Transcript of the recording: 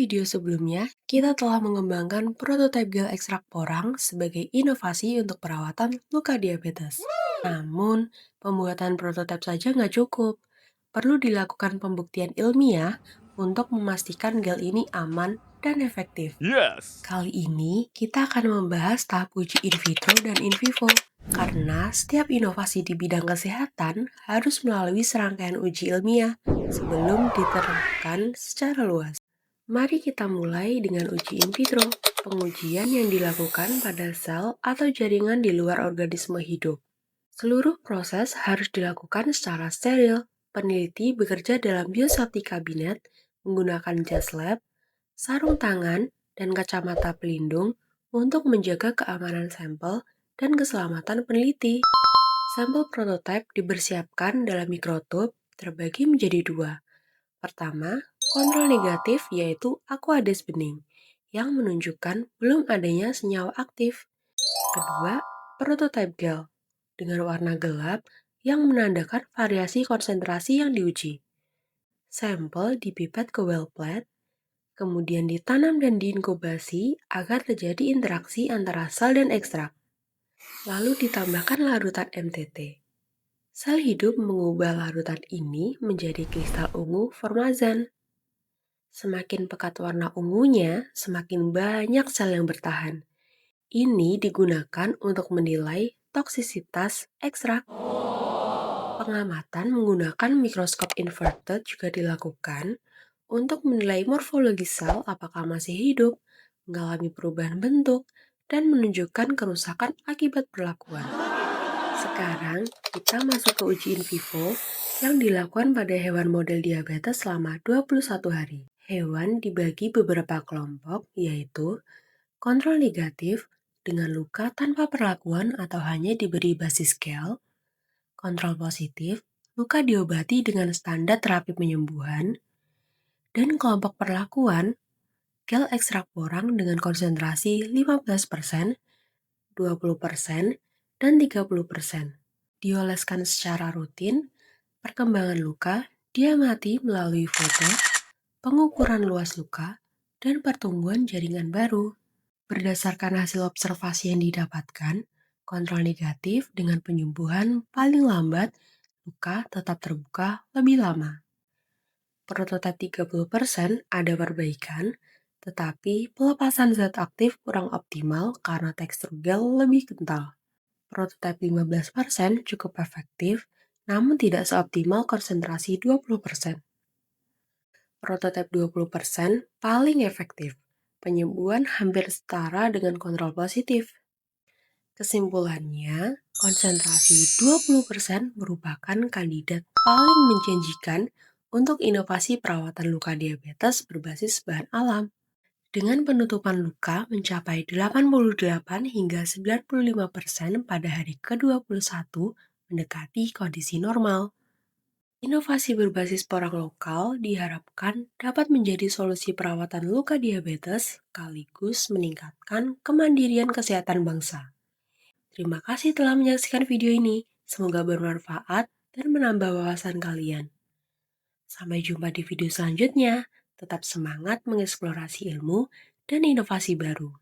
video sebelumnya, kita telah mengembangkan prototipe gel ekstrak porang sebagai inovasi untuk perawatan luka diabetes. Namun, pembuatan prototipe saja nggak cukup. Perlu dilakukan pembuktian ilmiah untuk memastikan gel ini aman dan efektif. Yes. Kali ini, kita akan membahas tahap uji in vitro dan in vivo. Karena setiap inovasi di bidang kesehatan harus melalui serangkaian uji ilmiah sebelum diterapkan secara luas. Mari kita mulai dengan uji in vitro, pengujian yang dilakukan pada sel atau jaringan di luar organisme hidup. Seluruh proses harus dilakukan secara steril. Peneliti bekerja dalam biosafety kabinet menggunakan jas lab, sarung tangan, dan kacamata pelindung untuk menjaga keamanan sampel dan keselamatan peneliti. Sampel prototipe dipersiapkan dalam mikrotub terbagi menjadi dua. Pertama, kontrol negatif yaitu aqueous bening yang menunjukkan belum adanya senyawa aktif. Kedua, prototype gel dengan warna gelap yang menandakan variasi konsentrasi yang diuji. Sampel dipipet ke well plate, kemudian ditanam dan diinkubasi agar terjadi interaksi antara sel dan ekstrak. Lalu ditambahkan larutan MTT. Sel hidup mengubah larutan ini menjadi kristal ungu formazan. Semakin pekat warna ungunya, semakin banyak sel yang bertahan. Ini digunakan untuk menilai toksisitas ekstrak. Pengamatan menggunakan mikroskop inverted juga dilakukan untuk menilai morfologi sel apakah masih hidup, mengalami perubahan bentuk, dan menunjukkan kerusakan akibat perlakuan. Sekarang kita masuk ke uji in vivo yang dilakukan pada hewan model diabetes selama 21 hari. Hewan dibagi beberapa kelompok, yaitu kontrol negatif dengan luka tanpa perlakuan atau hanya diberi basis gel, kontrol positif, luka diobati dengan standar terapi penyembuhan, dan kelompok perlakuan, gel ekstrak porang dengan konsentrasi 15%, 20%, dan 30%. Dioleskan secara rutin, perkembangan luka diamati melalui foto, pengukuran luas luka, dan pertumbuhan jaringan baru. Berdasarkan hasil observasi yang didapatkan, kontrol negatif dengan penyembuhan paling lambat, luka tetap terbuka lebih lama. Prototipe 30% ada perbaikan, tetapi pelepasan zat aktif kurang optimal karena tekstur gel lebih kental. Prototipe 15% cukup efektif, namun tidak seoptimal konsentrasi 20%. Prototipe 20% paling efektif. Penyembuhan hampir setara dengan kontrol positif. Kesimpulannya, konsentrasi 20% merupakan kandidat paling menjanjikan untuk inovasi perawatan luka diabetes berbasis bahan alam. Dengan penutupan luka mencapai 88 hingga 95% pada hari ke-21 mendekati kondisi normal. Inovasi berbasis porang lokal diharapkan dapat menjadi solusi perawatan luka diabetes sekaligus meningkatkan kemandirian kesehatan bangsa. Terima kasih telah menyaksikan video ini. Semoga bermanfaat dan menambah wawasan kalian. Sampai jumpa di video selanjutnya. Tetap semangat mengeksplorasi ilmu dan inovasi baru.